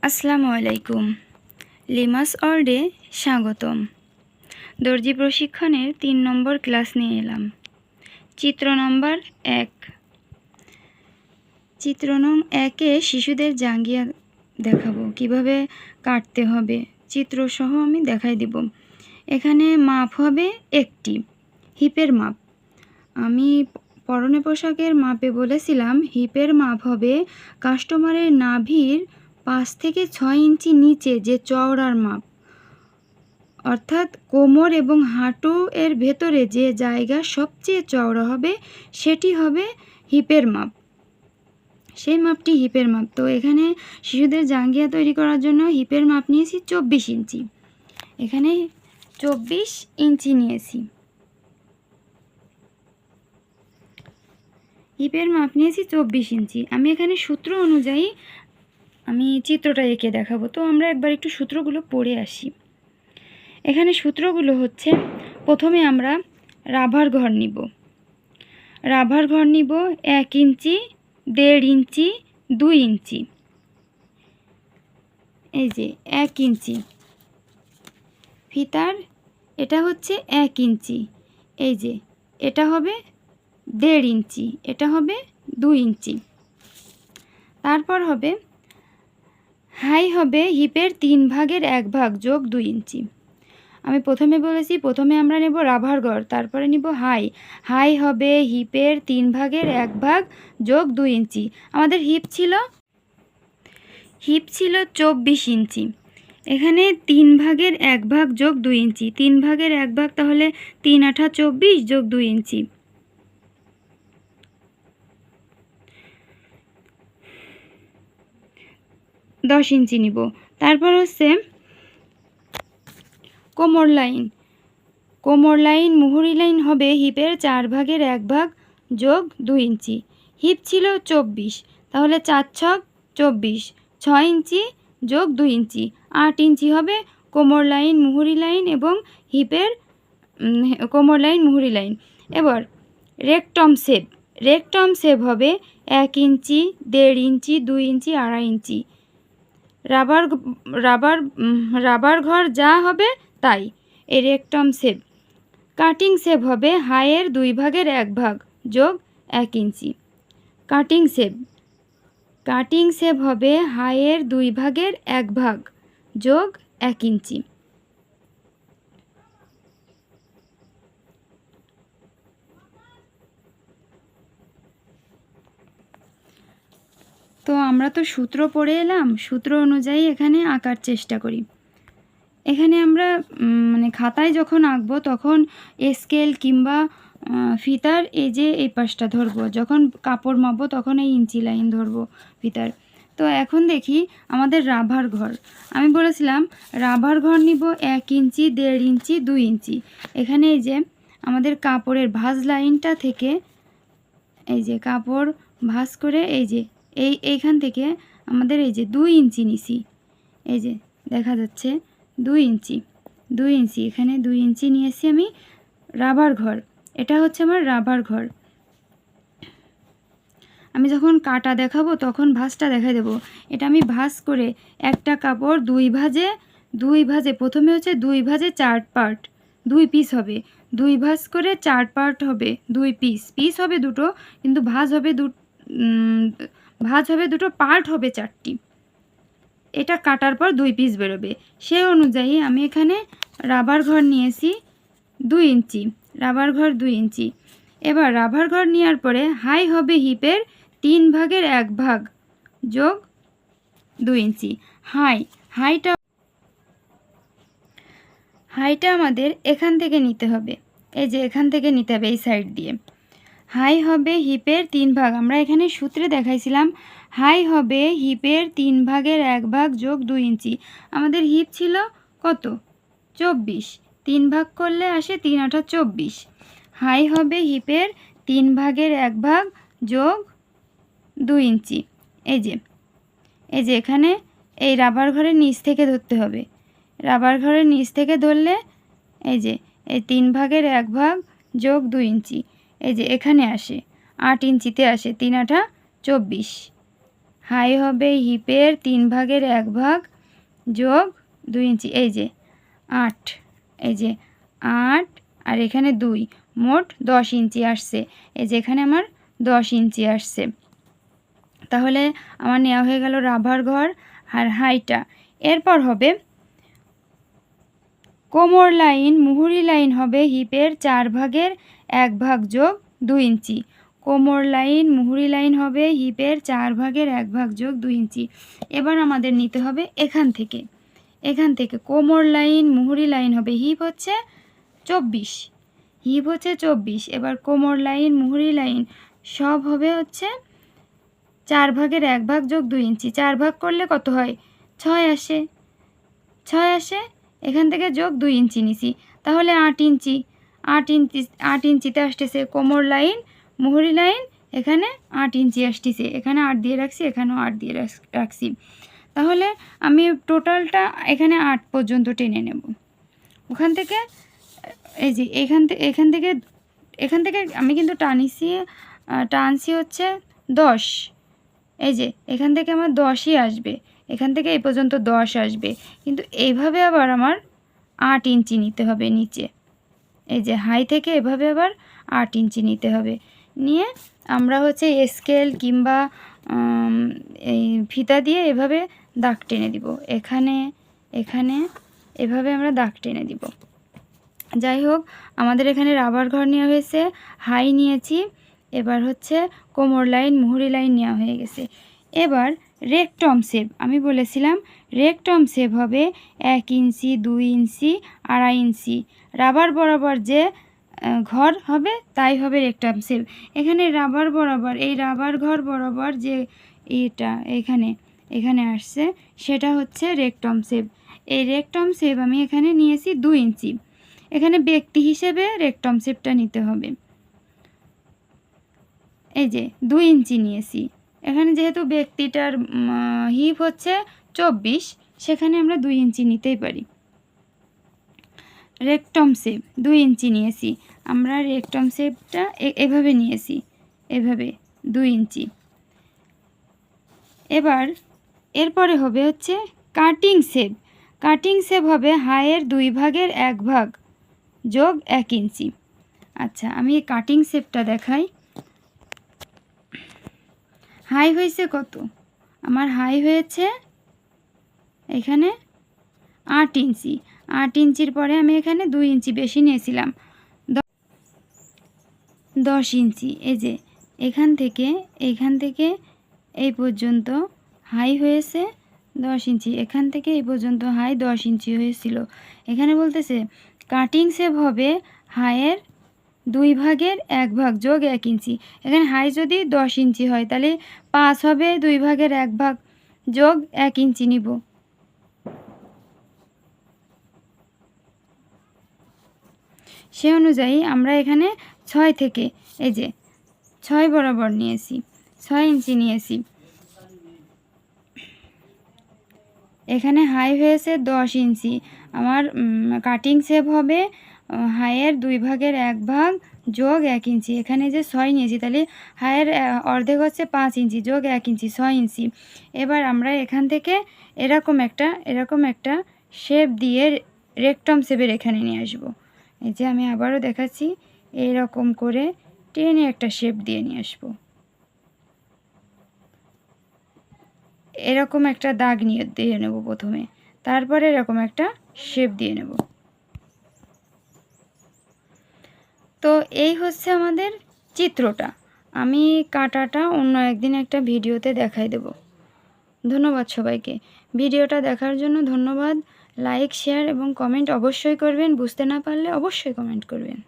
আসসালামু আলাইকুম। লিমাস ওয়ার্ল্ডে স্বাগতম। দর্জি প্রশিক্ষণের 3 নম্বর ক্লাস নিয়ে এলাম। চিত্র নম্বর 1। চিত্র নং 1-এ শিশুদের জাঙ্গিয়া দেখাবো, কিভাবে কাটতে হবে চিত্রসহ আমি দেখাই দিব। এখানে মাপ হবে একটি, হিপের মাপ। আমি পরনে পোশাকের মাপে বলেছিলাম হিপের মাপ হবে কাস্টমারের নাভির 5 থেকে 6 ইঞ্চি নিচে যে চওড়ার মাপ, অর্থাৎ কোমর এবং হাঁটু এর ভেতরে যে জায়গা সবচেয়ে চওড়া হবে সেটি হবে হিপের মাপ। সেই মাপটি হিপের মাপ। তো এখানে শিশুদের জাঙ্গিয়া তৈরি করার জন্য হিপের মাপ নিয়েছি 24 ইঞ্চি। এখানে 24 ইঞ্চি নিয়েছি। হিপের মাপ নিয়েছি 24 ইঞ্চি। আমি এখানে সূত্র অনুযায়ী আমি চিত্রটা এঁকে দেখাবো। তো আমরা একবার একটু সূত্রগুলো পড়ে আসি। এখানে সূত্রগুলো হচ্ছে, প্রথমে আমরা রাভার ঘর নিব। রাভার ঘর নিব 1 ইঞ্চি, 1.5 ইঞ্চি, 2 ইঞ্চি। এই যে 1 ইঞ্চি ফিতার, এটা হচ্ছে 1 ইঞ্চি। এই যে এটা হবে 1.5 ইঞ্চি, এটা হবে 2 ইঞ্চি। তারপর হবে হাই হবে হিপের 3 ভাগের 1 ভাগ যোগ 2 ইঞ্চি। আমি প্রথমে বলেছি, প্রথমে আমরা নেব রাভার ঘর, তারপরে নিব হাই। হাই হবে হিপের 3 ভাগের 1 ভাগ যোগ 2 ইঞ্চি। আমাদের হিপ ছিল 24 ইঞ্চি। এখানে 3 ভাগের 1 ভাগ যোগ 2 ইঞ্চি। 3 ভাগের 1 ভাগ, তাহলে 3 8 24 যোগ 2 ইঞ্চি। দশ ইঞ্চি নিব। তারপর হচ্ছে কোমর লাইন। কোমর লাইন মুহুরি লাইন হবে হিপের 4 ভাগের 1 ভাগ যোগ 2 ইঞ্চি। হিপ ছিল 24, তাহলে 4 ছক 24, 6 ইঞ্চি যোগ 2 ইঞ্চি, 8 ইঞ্চি হবে কোমর লাইন মুহুরি লাইন এবং হিপের কোমর লাইন মুহুরি লাইন। এবার রেকটম শেপ। রেকটম শেপ হবে 1 ইঞ্চি, 1.5 ইঞ্চি, 2 ইঞ্চি, 2.5 ইঞ্চি। রাবার ঘর যা হবে তাই এই রেকটম শেপ। কাটিং শেপ হবে হাইয়ের 2 ভাগের 1 ভাগ যোগ 1 inch. Cutting shape. Cutting shape হবে হাইয়ের 2 ভাগের 1 ভাগ যোগ 1 ইঞ্চি। তো আমরা তো সূত্র পড়ে এলাম, সূত্র অনুযায়ী এখানে আঁকার চেষ্টা করি। এখানে আমরা খাতায় যখন আঁকবো তখন স্কেল কিংবা ফিতার এই যে এই পাশটা ধরবো, যখন কাপড় মাপবো তখন এই ইঞ্চি লাইন ধরবো ফিতার। তো এখন দেখি আমাদের রাভার ঘর। আমি বলেছিলাম রাভার ঘর নিব 1 ইঞ্চি, 1.5 ইঞ্চি, 2 ইঞ্চি। এখানে এই যে আমাদের কাপড়ের ভাঁজ লাইনটা থেকে এই যে কাপড় ভাঁজ করে এই যে এইখান থেকে আমাদের এই যে 2 ইঞ্চি নিছি। এই যে দেখা যাচ্ছে 2 ইঞ্চি, 2 ইঞ্চি, এখানে 2 ইঞ্চি নিয়েছি আমি রাবার ঘর। এটা হচ্ছে আমার রাবার ঘর। আমি যখন কাটা দেখাবো তখন ভাঁজটা দেখাই দেবো। এটা আমি ভাঁজ করে একটা কাপড় 2 ভাঁজে প্রথমে হচ্ছে 2 ভাঁজে 4 পার্ট, 2 পিস হবে। 2 ভাঁজ করে 4 পার্ট হবে, 2 পিস। পিস হবে দুটো, কিন্তু ভাঁজ হবে দুটো, পার্ট হবে 4টি। এটা কাটার পর 2 পিস বেরোবে। সেই অনুযায়ী আমি এখানে রাবার ঘর নিয়েছি 2 ইঞ্চি। রাবার ঘর 2 ইঞ্চি। এবার রাবার ঘর নেওয়ার পরে হাই হবে হিপের 3 ভাগের 1 ভাগ যোগ 2 ইঞ্চি। হাইটা আমাদের এখান থেকে নিতে হবে। এই যে এখান থেকে নিতে হবে, এই সাইড দিয়ে। হাই হবে হিপের 3 ভাগ। আমরা এখানে সূত্রে দেখাইছিলাম হাই হবে হিপের 3 ভাগের 1 ভাগ যোগ 2 ইঞ্চি। আমাদের হিপ ছিল কত? 24। 3 ভাগ করলে আসে 3 8 24। হাই হবে হিপের 3 ভাগের 1 ভাগ যোগ 2 ইঞ্চি। এই যে এখানে এই রাবার ঘরের নিচ থেকে ধরতে হবে। রাবার ঘরের নিচ থেকে ধরলে এই যে এই 3 ভাগের 1 ভাগ যোগ 2 ইঞ্চি এই যে এখানে আসে 8 ইঞ্চিতে আসে, 3 8 24। হাই হবে হিপের 3/1 যোগ 2 ইঞ্চি, এই যে 8, এই যে 8 আর এখানে 2, মোট 10 ইঞ্চি আসছে। এই যে এখানে আমার 10 ইঞ্চি আসছে। তাহলে আমার নেওয়া হয়ে গেল রাবার ঘর আর হাইটা। এরপর হবে কোমর লাইন, মুহুরি লাইন হবে হিপের 4/1 যোগ 2 ইঞ্চি। কোমর লাইন, মুহুরি লাইন হবে হিপের 4/1 যোগ 2 ইঞ্চি। এবার আমাদের নিতে হবে এখান থেকে কোমর লাইন, মুহুরি লাইন হবে, হিপ হচ্ছে 24, হিপ হচ্ছে 24। এবার কোমর লাইন, মুহুরি লাইন সব হবে হচ্ছে 4/1 যোগ 2 ইঞ্চি। 4 ভাগ করলে কত হয়? 6 আসে, 6 আসে। এখান থেকে যোগ 2 ইঞ্চি নিছি, তাহলে 8 ইঞ্চি। 8 ইঞ্চিতে আসতেছে কোমর লাইন, মুহুরি লাইন, এখানে 8 ইঞ্চি আসতেছে। এখানে 8 দিয়ে রাখছি, এখানেও 8 দিয়ে রাখছি। তাহলে আমি টোটালটা এখানে 8 পর্যন্ত টেনে নেব। ওখান থেকে এই যে এখান থেকে আমি কিন্তু টানছি হচ্ছে 10। এই যে এখান থেকে আমার 10ই আসবে, এখান থেকে এই পর্যন্ত 10 আসবে। কিন্তু এইভাবে আবার আমার 8 ইঞ্চি নিতে হবে নিচে। এই যে হাই থেকে এভাবে আবার 8 ইঞ্চি নিতে হবে। নিয়ে আমরা হচ্ছে স্কেল কিংবা এই ফিতা দিয়ে এভাবে দাগ টেনে দিব। এখানে এভাবে আমরা দাগ টেনে দিব। যাই হোক, আমাদের এখানে রাবার ঘর নেওয়া হয়েছে, হাই নিয়েছি, এবার হচ্ছে কোমর লাইন, মুহুরি লাইন নেওয়া হয়ে গেছে। এবার রেকটম শেপ, আমি বলেছিলাম রেকটম শেপ হবে 1 ইঞ্চি, 2 ইঞ্চি, 2.5 ইঞ্চি। রাবার বরাবর যে ঘর হবে তাই হবে রেকটম শেপ। এখানে রাবার বরাবর, এই রাবার ঘর বরাবর যে এটা এখানে আসছে সেটা হচ্ছে রেকটম শেপ। এই রেকটম শেপ আমি এখানে নিয়েছি 2 ইঞ্চি। এখানে ব্যক্তি হিসেবে রেকটম শেপটা নিতে হবে। এই যে 2 ইঞ্চি নিয়েছি। এখানে যেহেতু ব্যক্তিটার হিপ হচ্ছে 24, সেখানে আমরা 2 ইঞ্চি নিতেই পারি। রেকটম শেপ 2 ইঞ্চি নিয়েছি, আমরা রেকটম শেপটা এভাবে নিয়েছি, এভাবে 2 ইঞ্চি। এবার এরপরে হবে হচ্ছে কাটিং শেপ। কাটিং শেপ হবে হাইয়ের 2/1 যোগ 1 ইঞ্চি। আচ্ছা, আমি এই কাটিং শেপটা দেখাই। হাই হয়েছে কত? আমার হাই হয়েছে এখানে 8 ইঞ্চি। 8 ইঞ্চির পরে আমি এখানে 2 ইঞ্চি বেশি নিয়েছিলাম, 10 ইঞ্চি। এই যে এখান থেকে এই পর্যন্ত হাই হয়েছে 10 ইঞ্চি। এখান থেকে এই পর্যন্ত হাই 10 ইঞ্চি হয়েছিল। এখানে বলতেছে কাটিং শেপ হবে হাইয়ের 2/1 যোগ 1 ইঞ্চি। এখানে হাই যদি 10 ইঞ্চি হয় তাহলে 5 হবে 2/1 যোগ 1 ইঞ্চি নিব। সে অনুযায়ী আমরা এখানে 6 থেকে, এই যে 6 বরাবর নিয়েছি, 6 ইঞ্চি নিয়েছি। এখানে হাই হয়েছে 10 ইঞ্চি। আমার কাটিং শেপ হবে হাইয়ের 2/1 যোগ 1 ইঞ্চি। এখানে যে 6 নিয়েছি, তাহলে হাইয়ের অর্ধেক হচ্ছে 5 ইঞ্চি যোগ 1 ইঞ্চি, 6 ইঞ্চি। এবার আমরা এখান থেকে এরকম একটা শেপ দিয়ে রেকটম শেপের এখানে নিয়ে আসবো। এই যে আমি আবারও দেখাচ্ছি, এইরকম করে টেনে একটা শেপ দিয়ে নিয়ে আসবো। এরকম একটা দাগ দিয়ে নেব প্রথমে, তারপরে এরকম একটা শেপ দিয়ে নেব। তো এই হচ্ছে আমাদের চিত্রটা। আমি কাটাটা অন্য একদিন একটা ভিডিওতে দেখাই দেব। ধন্যবাদ সবাইকে। ভিডিওটা দেখার জন্য ধন্যবাদ। লাইক, শেয়ার এবং কমেন্ট অবশ্যই করবেন। বুঝতে না পারলে অবশ্যই কমেন্ট করবেন।